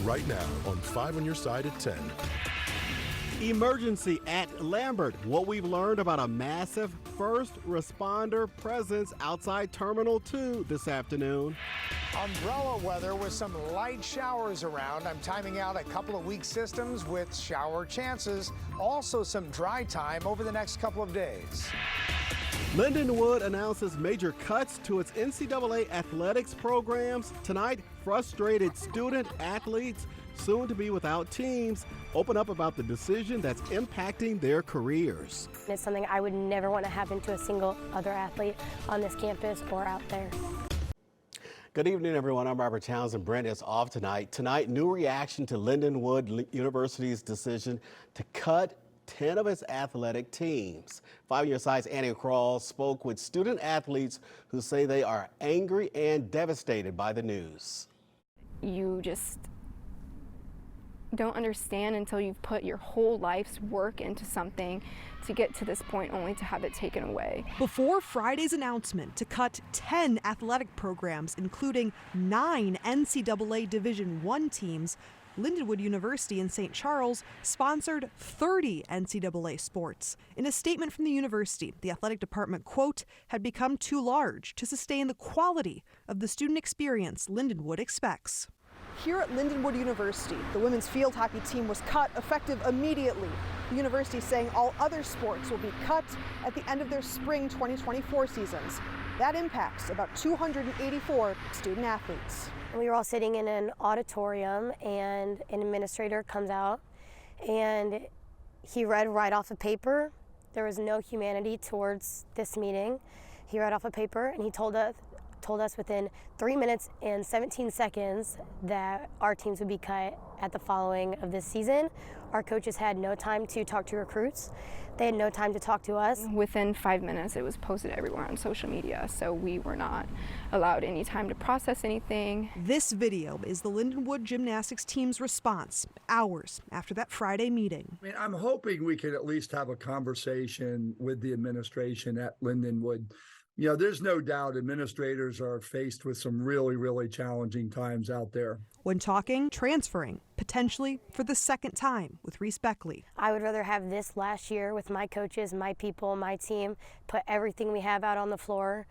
right now on 5 on your side at 10. Emergency at Lambert. What we've learned about a massive first responder presence outside Terminal 2 this afternoon. Umbrella weather with some light showers around. I'm timing out a couple of weak systems with shower chances. Also some dry time over the next couple of days. Lindenwood announces major cuts to its NCAA athletics programs. Tonight, frustrated student athletes, soon to be without teams, open up about the decision that's impacting their careers. It's something I would never want to happen to a single other athlete on this campus or out there. Good evening, everyone. I'm Robert Townsend. Brent is off tonight. Tonight, new reaction to Lindenwood University's decision to cut 10 of its athletic teams. 5 on your side's Annie Krall spoke with student athletes who say they are angry and devastated by the news. You just don't understand until you've put your whole life's work into something to get to this point only to have it taken away. Before Friday's announcement to cut 10 athletic programs, including 9 NCAA Division I teams, Lindenwood University in St. Charles sponsored 30 NCAA sports. In a statement from the university, the athletic department, quote, had become too large to sustain the quality of the student experience Lindenwood expects. Here at Lindenwood University, the women's field hockey team was cut effective immediately. The university saying all other sports will be cut at the end of their spring 2024 seasons. That impacts about 284 student athletes. We were all sitting in an auditorium and an administrator comes out and he read right off a paper. There was no humanity towards this meeting. He read off a paper and he told us within 3 minutes and 17 seconds that our teams would be cut at the following of this season. Our coaches had no time to talk to recruits. They had no time to talk to us. Within 5 minutes, it was posted everywhere on social media, so we were not allowed any time to process anything. This video is the Lindenwood gymnastics team's response hours after that Friday meeting. I mean, I'm hoping we could at least have a conversation with the administration at Lindenwood. You know, there's no doubt administrators are faced with some really, really challenging times out there. When talking, transferring, potentially for the second time with Reese Beckley. I would rather have this last year with my coaches, my people, my team, put everything we have out on the floor,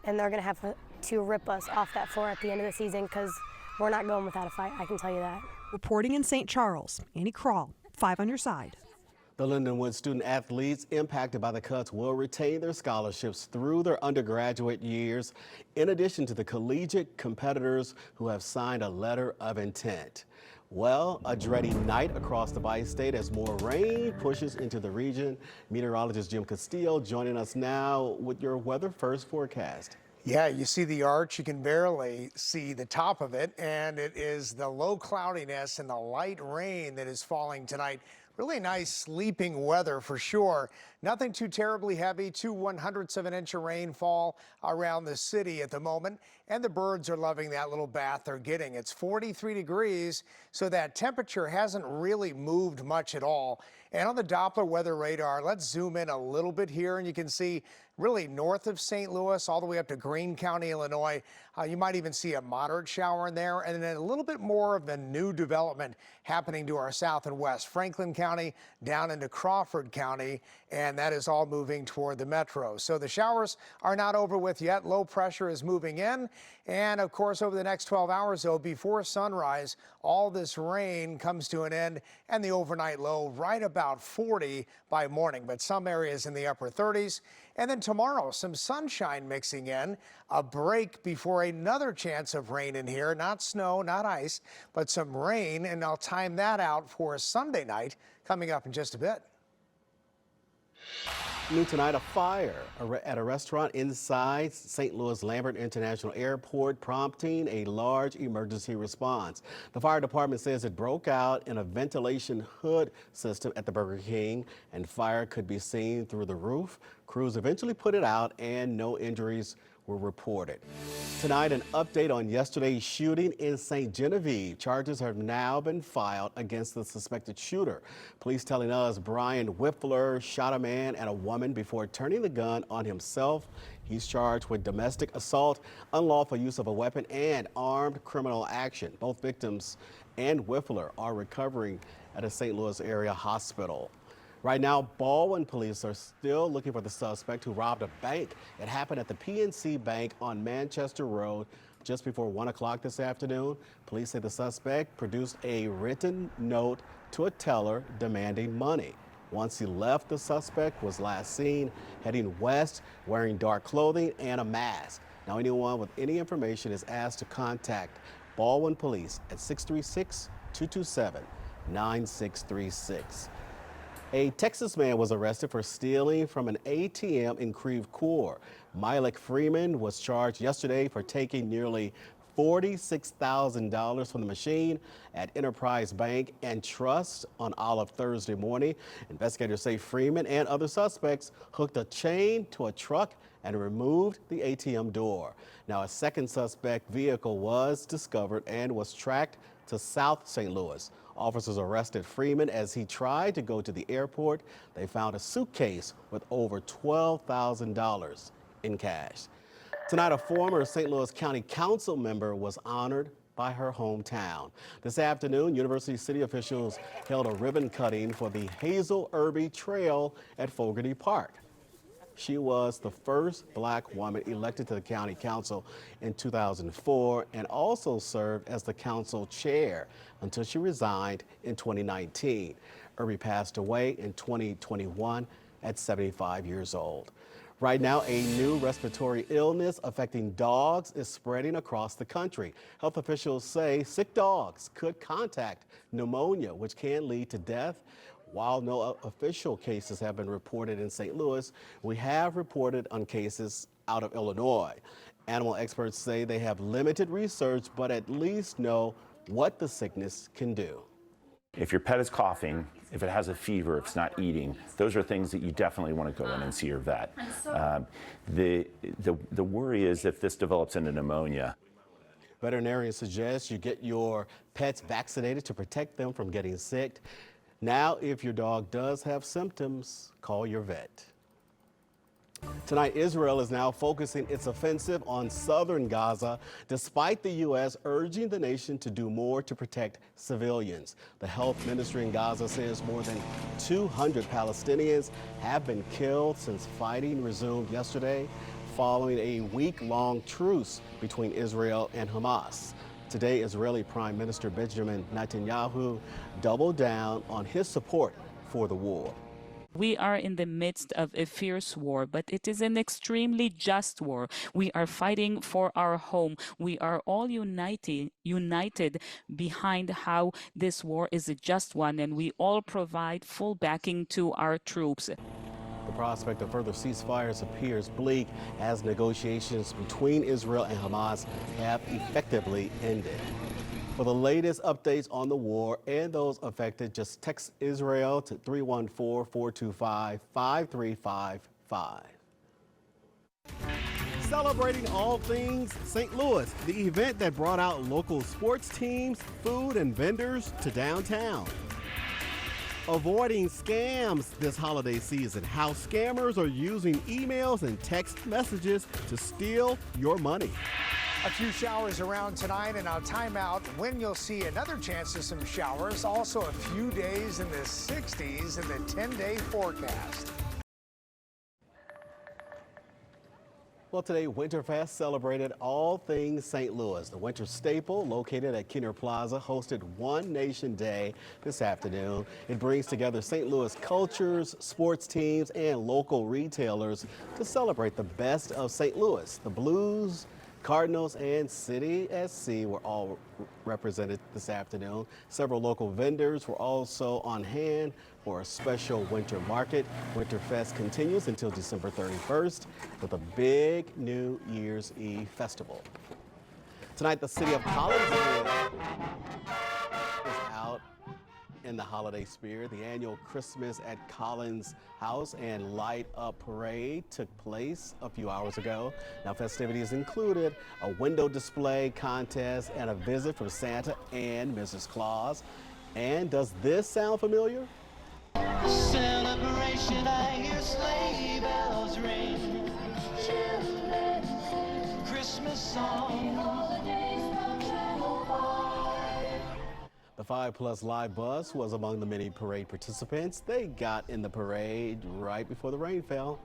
and they're going to have to rip us off that floor at the end of the season because we're not going without a fight, I can tell you that. Reporting in St. Charles, Annie Krall, 5 on your side. The Lindenwood student athletes impacted by the cuts will retain their scholarships through their undergraduate years, in addition to the collegiate competitors who have signed a letter of intent. Well, a dreary night across the bi-state as more rain pushes into the region. Meteorologist Jim Castillo joining us now with your weather first forecast. Yeah, you see the arch, you can barely see the top of it, and it is the low cloudiness and the light rain that is falling tonight. Really nice sleeping weather for sure. Nothing too terribly heavy, 2/100ths of an inch of rainfall around the city at the moment. And the birds are loving that little bath they're getting. It's 43 degrees, so that temperature hasn't really moved much at all. And on the Doppler weather radar, let's zoom in a little bit here and you can see really north of St. Louis all the way up to Greene County, Illinois. You might even see a moderate shower in there, and then a little bit more of a new development happening to our south and west. Franklin County down into Crawford County, and that is all moving toward the metro. So the showers are not over with yet. Low pressure is moving in. And of course, over the next 12 hours, though, before sunrise, all this rain comes to an end and the overnight low right about 40 by morning, but some areas in the upper 30s. And then tomorrow, some sunshine mixing in, a break before another chance of rain in here. Not snow, not ice, but some rain. And I'll time that out for Sunday night coming up in just a bit. New tonight, a fire at a restaurant inside St. Louis Lambert International Airport, prompting a large emergency response. The fire department says it broke out in a ventilation hood system at the Burger King, and fire could be seen through the roof. Crews eventually put it out, and no injuries were reported. Tonight, an update on yesterday's shooting in St. Genevieve. Charges have now been filed against the suspected shooter. Police telling us Brian Whiffler shot a man and a woman before turning the gun on himself. He's charged with domestic assault, unlawful use of a weapon, and armed criminal action. Both victims and Whiffler are recovering at a St. Louis area hospital. Right now, Baldwin police are still looking for the suspect who robbed a bank. It happened at the PNC Bank on Manchester Road just before 1 o'clock this afternoon. Police say the suspect produced a written note to a teller demanding money. Once he left, the suspect was last seen heading west wearing dark clothing and a mask. Now, anyone with any information is asked to contact Baldwin Police at 636-227-9636. A Texas man was arrested for stealing from an ATM in Creve Coeur. Mylek Freeman was charged yesterday for taking nearly $46,000 from the machine at Enterprise Bank and Trust on Olive Thursday morning. Investigators say Freeman and other suspects hooked a chain to a truck and removed the ATM door. Now, a second suspect vehicle was discovered and was tracked to South St. Louis. Officers arrested Freeman as he tried to go to the airport. They found a suitcase with over $12,000 in cash. Tonight, a former St. Louis County Council member was honored by her hometown. This afternoon, University City officials held a ribbon cutting for the Hazel Irby Trail at Fogarty Park. She was the first black woman elected to the county council in 2004 and also served as the council chair until she resigned in 2019. Irby passed away in 2021 at 75 years old. Right now, a new respiratory illness affecting dogs is spreading across the country. Health officials say sick dogs could contact pneumonia, which can lead to death. While no official cases have been reported in St. Louis, we have reported on cases out of Illinois. Animal experts say they have limited research, but at least know what the sickness can do. If your pet is coughing, if it has a fever, if it's not eating, those are things that you definitely want to go in and see your vet. The worry is if this develops into pneumonia. Veterinarians suggest you get your pets vaccinated to protect them from getting sick. Now, if your dog does have symptoms, call your vet. Tonight, Israel is now focusing its offensive on southern Gaza, despite the U.S. urging the nation to do more to protect civilians. The health ministry in Gaza says more than 200 Palestinians have been killed since fighting resumed yesterday, following a week-long truce between Israel and Hamas. Today, Israeli Prime Minister Benjamin Netanyahu doubled down on his support for the war. We are in the midst of a fierce war, but it is an extremely just war. We are fighting for our home. We are all united behind how this war is a just one, and we all provide full backing to our troops. The prospect of further ceasefires appears bleak as negotiations between Israel and Hamas have effectively ended. For the latest updates on the war and those affected, just text Israel to 314-425-5355. Celebrating all things St. Louis, the event that brought out local sports teams, food, and vendors to downtown. Avoiding scams this holiday season, how scammers are using emails and text messages to steal your money. A few showers around tonight and our timeout when you'll see another chance of some showers. Also a few days in the 60s in the 10-day forecast. Well, today, Winterfest celebrated all things St. Louis. The winter staple, located at Keener Plaza, hosted One Nation Day this afternoon. It brings together St. Louis cultures, sports teams, and local retailers to celebrate the best of St. Louis. The Blues, Cardinals, and City SC were all represented this afternoon. Several local vendors were also on hand for a special winter market. Winterfest continues until December 31st with a big New Year's Eve festival. Tonight, the city of Collinsville is out in in the holiday spirit. The annual Christmas at Collins House and Light Up Parade took place a few hours ago. Now, festivities included a window display contest and a visit from Santa and Mrs. Claus. And does this sound familiar? Celebration, I hear sleigh bells ring. Christmas song. The 5+ Live bus was among the many parade participants. They got in the parade right before the rain fell.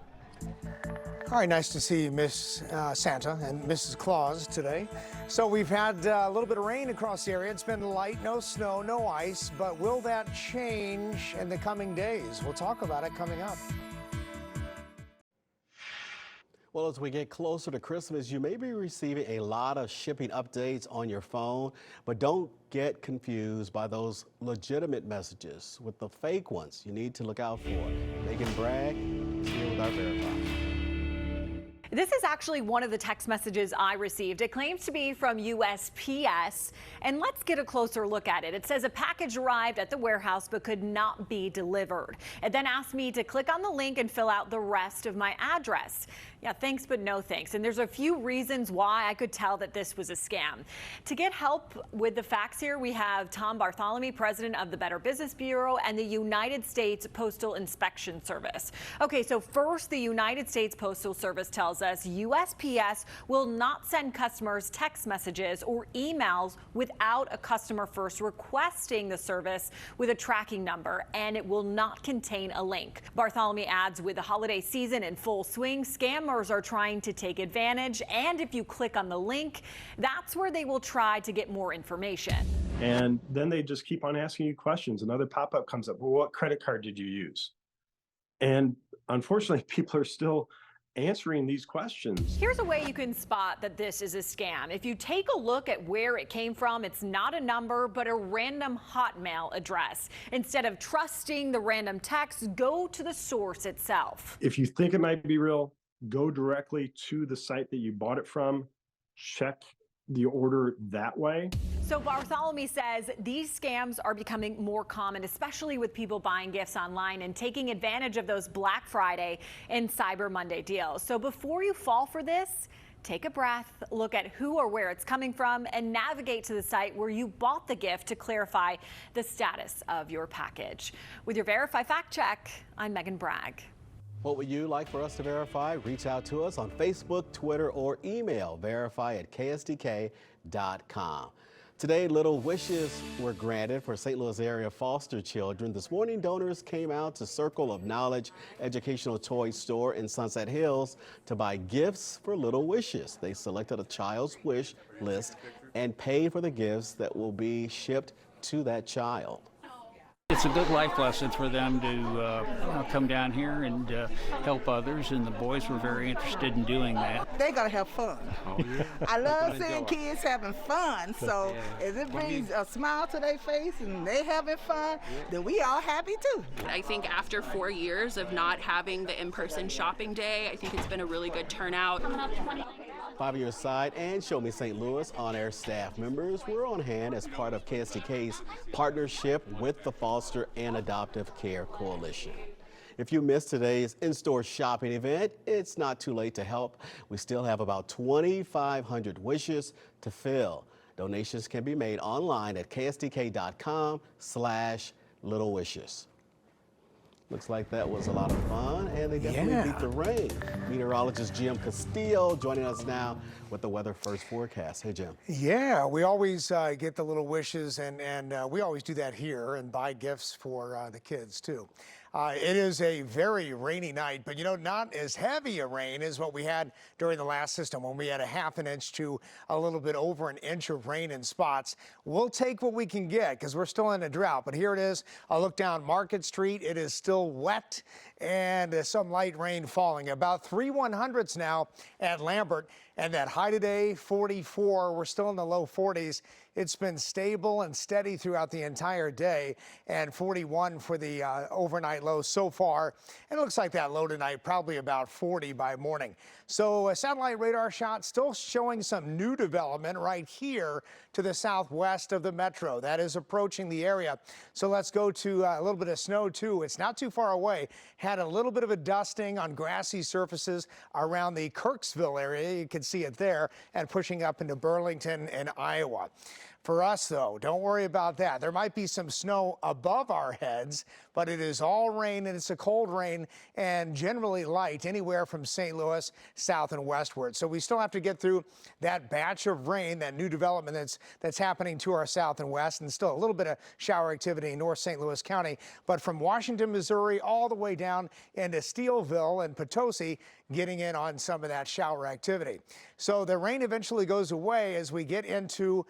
All right, nice to see Miss Santa and Mrs. Claus today. So we've had a little bit of rain across the area. It's been light, no snow, no ice, but will that change in the coming days? We'll talk about it coming up. Well, as we get closer to Christmas, you may be receiving a lot of shipping updates on your phone, but don't get confused by those legitimate messages with the fake ones you need to look out for. Megan Bragg is here with our Verify. This is actually one of the text messages I received. It claims to be from USPS, and let's get a closer look at it. It says a package arrived at the warehouse but could not be delivered. It then asked me to click on the link and fill out the rest of my address. Yeah, thanks, but no thanks. And there's a few reasons why I could tell that this was a scam. To get help with the facts here, we have Tom Bartholomew, president of the Better Business Bureau and the United States Postal Inspection Service. Okay, so first, the United States Postal Service tells us USPS will not send customers text messages or emails without a customer first requesting the service with a tracking number, and it will not contain a link. Bartholomew adds, with the holiday season in full swing, scammers are trying to take advantage, and if you click on the link, that's where they will try to get more information. And then they just keep on asking you questions. Another pop-up comes up. Well, what credit card did you use? And unfortunately, people are still answering these questions. Here's a way you can spot that this is a scam. If you take a look at where it came from, it's not a number, but a random Hotmail address. Instead of trusting the random text, go to the source itself. If you think it might be real, go directly to the site that you bought it from, check the order that way. So Bartholomew says these scams are becoming more common, especially with people buying gifts online and taking advantage of those Black Friday and Cyber Monday deals. So before you fall for this, take a breath, look at who or where it's coming from, and navigate to the site where you bought the gift to clarify the status of your package. With your Verify Fact Check, I'm Megan Bragg. What would you like for us to verify? Reach out to us on Facebook, Twitter, or email verify@ksdk.com. Today, little wishes were granted for St. Louis area foster children. This morning, donors came out to Circle of Knowledge Educational Toy Store in Sunset Hills to buy gifts for little wishes. They selected a child's wish list and paid for the gifts that will be shipped to that child. It's a good life lesson for them to come down here and help others, and the boys were very interested in doing that. They gotta have fun. Oh, yeah. I love seeing kids having fun, so if it brings a smile to their face and they having fun, then we all happy too. I think after 4 years of not having the in-person shopping day, I think it's been a really good turnout. 5 Year Side and Show Me St. Louis on-air staff members were on hand as part of KSDK's partnership with the Foster and Adoptive Care Coalition. If you missed today's in-store shopping event, it's not too late to help. We still have about 2,500 wishes to fill. Donations can be made online at ksdk.com/littlewishes. Looks like that was a lot of fun, and they definitely beat the rain. Meteorologist Jim Castillo joining us now with the weather first forecast. Hey, Jim. Yeah, we always get the little wishes, and we always do that here and buy gifts for the kids, too. It is a very rainy night, but, you know, not as heavy a rain as what we had during the last system when we had a ½ inch to a little bit over an inch of rain in spots. We'll take what we can get because we're still in a drought, but here it is. A look down Market Street. It is still wet and some light rain falling. About 3/100ths now at Lambert, and that high today, 44. We're still in the low 40s. It's been stable and steady throughout the entire day, and 41 for the overnight low so far. And it looks like that low tonight, probably about 40 by morning. So a satellite radar shot still showing some new development right here to the southwest of the metro. That is approaching the area. So let's go to a little bit of snow too. It's not too far away. Had a little bit of a dusting on grassy surfaces around the Kirksville area. You can see it there, and pushing up into Burlington and Iowa. For us, though, don't worry about that. There might be some snow above our heads, but it is all rain, and it's a cold rain and generally light anywhere from St. Louis south and westward. So we still have to get through that batch of rain, that new development that's happening to our south and west, and still a little bit of shower activity in North St. Louis County. But from Washington, Missouri, all the way down into Steelville and Potosi, getting in on some of that shower activity. So the rain eventually goes away as we get into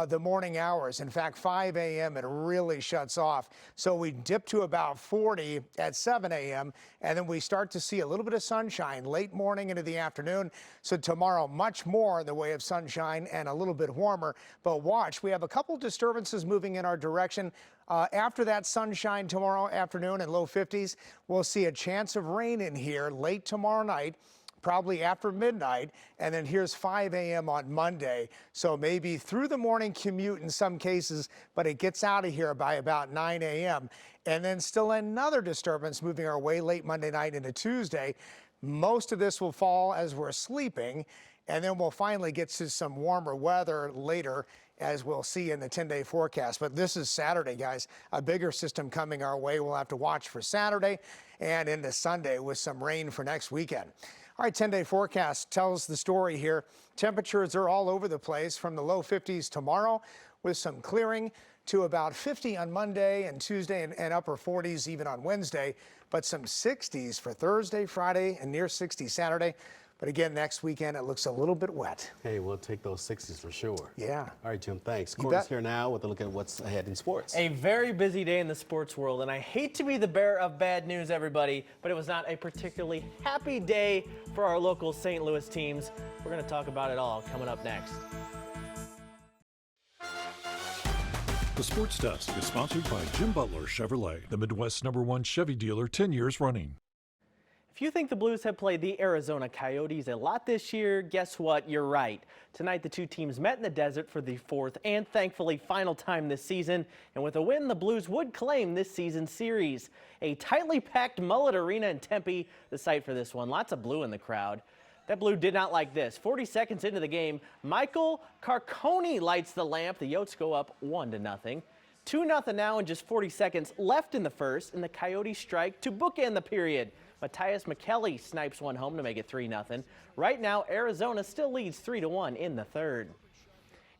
the morning hours. In fact, 5 a.m. it really shuts off. So we dip to about 40 at 7 a.m. and then we start to see a little bit of sunshine late morning into the afternoon. So tomorrow, much more in the way of sunshine and a little bit warmer. But watch, we have a couple disturbances moving in our direction. After that sunshine tomorrow afternoon and low 50s, we'll see a chance of rain in here late tomorrow night, probably after midnight, and then here's 5 a.m. on Monday. So maybe through the morning commute in some cases, but it gets out of here by about 9 a.m. And then still another disturbance moving our way late Monday night into Tuesday. Most of this will fall as we're sleeping, and then we'll finally get to some warmer weather later, as we'll see in the 10-day forecast. But this is Saturday, guys. A bigger system coming our way. We'll have to watch for Saturday and into Sunday with some rain for next weekend. All right, 10-day forecast tells the story here. Temperatures are all over the place from the low 50s tomorrow with some clearing to about 50 on Monday and Tuesday and upper 40s even on Wednesday, but some 60s for Thursday, Friday, and near 60 Saturday. But again, next weekend, it looks a little bit wet. Hey, we'll take those 60s for sure. Yeah. All right, Jim, thanks. Corey's here now with a look at what's ahead in sports. A very busy day in the sports world, and I hate to be the bearer of bad news, everybody, but it was not a particularly happy day for our local St. Louis teams. We're going to talk about it all coming up next. The Sports Desk is sponsored by Jim Butler Chevrolet, the Midwest's #1 Chevy dealer 10 years running. If you think the Blues have played the Arizona Coyotes a lot this year, guess what? You're right. Tonight, the two teams met in the desert for the fourth and thankfully final time this season. And with a win, the Blues would claim this season's series. A tightly packed Mullet Arena in Tempe, the site for this one. Lots of blue in the crowd. That blue did not like this. 40 seconds into the game, Michael Carcone lights the lamp. The Yotes go up 1-0. 2-0 now in just 40 seconds left in the first, and the Coyotes strike to bookend the period. Matthias McKelly snipes one home to make it 3-0. Right now, Arizona still leads 3-1 in the third.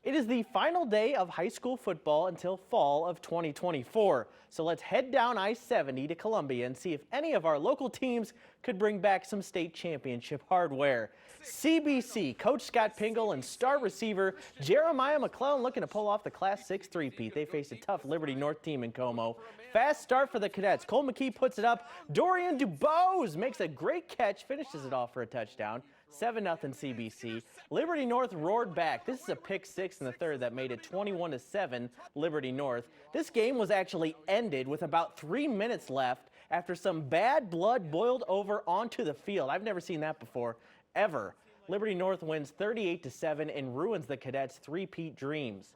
It is the final day of high school football until fall of 2024. So let's head down I-70 to Columbia and see if any of our local teams could bring back some state championship hardware. CBC, Coach Scott Pingle and star receiver Jeremiah McClellan looking to pull off the Class 6 three-peat. They face a tough Liberty North team in Como. Fast start for the Cadets. Cole McKee puts it up. Dorian DuBose makes a great catch, finishes it off for a touchdown. 7-0 CBC. Liberty North roared back. This is a pick six in the third that made it 21-7 Liberty North. This game was actually ended with about 3 minutes left after some bad blood boiled over onto the field. I've never seen that before, ever. Liberty North wins 38-7 and ruins the Cadets' three-peat dreams.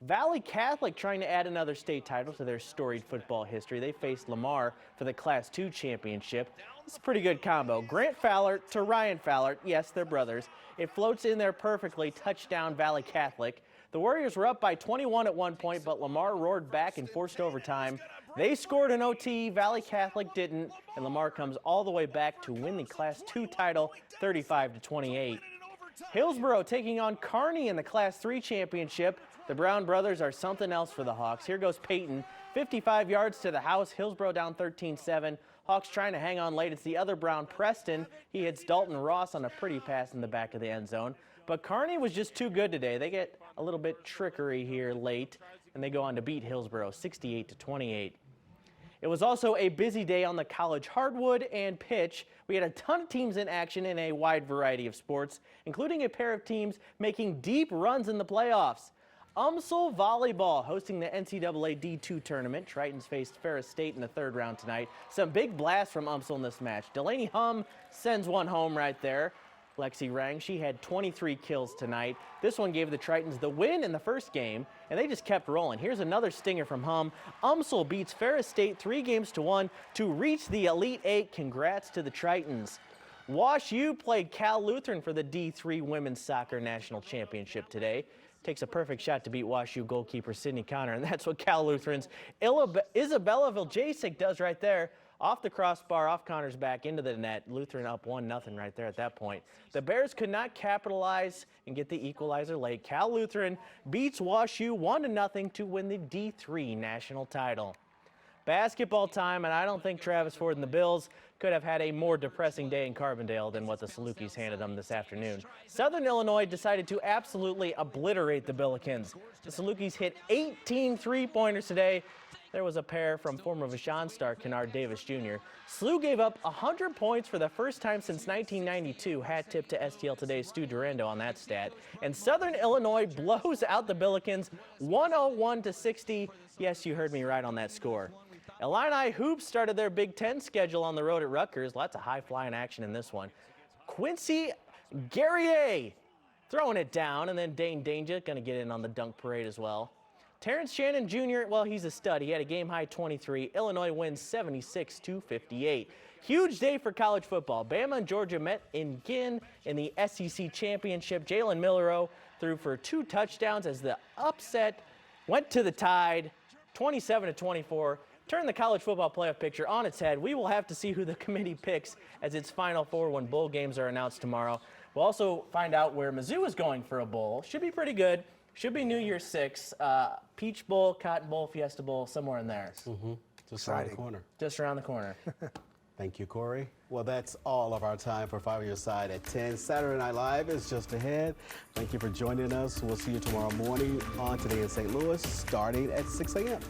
Valley Catholic trying to add another state title to their storied football history. They faced Lamar for the Class 2 championship. It's a pretty good combo. Grant Fowler to Ryan Fowler. Yes, they're brothers. It floats in there perfectly. Touchdown Valley Catholic. The Warriors were up by 21 at one point, but Lamar roared back and forced overtime. They scored an OT. Valley Catholic didn't, and Lamar comes all the way back to win the Class 2 title 35-28. Hillsboro taking on Kearney in the Class 3 championship. The Brown brothers are something else for the Hawks. Here goes Peyton, 55 yards to the house. Hillsboro down 13-7. Hawks trying to hang on late. It's the other Brown, Preston. He hits Dalton Ross on a pretty pass in the back of the end zone. But Kearney was just too good today. They get a little bit trickery here late, and they go on to beat Hillsboro 68-28. It was also a busy day on the college hardwood and pitch. We had a ton of teams in action in a wide variety of sports, including a pair of teams making deep runs in the playoffs. UMSL volleyball hosting the NCAA D2 tournament. Tritons faced Ferris State in the third round tonight. Some big blasts from UMSL in this match. Delaney Hum sends one home right there. Lexi Rang, she had 23 kills tonight. This one gave the Tritons the win in the first game, and they just kept rolling. Here's another stinger from Hum. UMSL beats Ferris State 3-1 to reach the Elite Eight. Congrats to the Tritons. Wash U played Cal Lutheran for the D3 Women's Soccer National Championship today. Takes a perfect shot to beat Wash U goalkeeper Sydney Connor, and that's what Cal Lutheran's Isabella Viljasic does right there. Off the crossbar, off Connor's back, into the net. Lutheran up 1-0 right there at that point. The Bears could not capitalize and get the equalizer late. Cal Lutheran beats Wash U 1-0 to win the D3 national title. Basketball time, and I don't think Travis Ford and the Bills could have had a more depressing day in Carbondale than what the Salukis handed them this afternoon. Southern Illinois decided to absolutely obliterate the Billikens. The Salukis hit 18 three-pointers today. There was a pair from former Vashon star Kennard Davis Jr. SLU gave up 100 points for the first time since 1992. Hat tip to STL Today's Stu Durando on that stat. And Southern Illinois blows out the Billikens 101-60. Yes, you heard me right on that score. Illini Hoops started their Big Ten schedule on the road at Rutgers. Lots of high-flying action in this one. Quincy Guerrier throwing it down, and then Dane Danger going to get in on the dunk parade as well. Terrence Shannon Jr., well, he's a stud. He had a game-high 23. Illinois wins 76-58. Huge day for college football. Bama and Georgia met again in the SEC Championship. Jalen Milroe threw for 2 touchdowns as the upset went to the Tide, 27-24. Turn the college football playoff picture on its head. We will have to see who the committee picks as its Final Four when bowl games are announced tomorrow. We'll also find out where Mizzou is going for a bowl. Should be pretty good. Should be New Year's 6. Peach Bowl, Cotton Bowl, Fiesta Bowl, somewhere in there. Just around the corner. Just around the corner. Thank you, Corey. Well, that's all of our time for 5 on Your Side at 10. Saturday Night Live is just ahead. Thank you for joining us. We'll see you tomorrow morning on Today in St. Louis, starting at 6 a.m.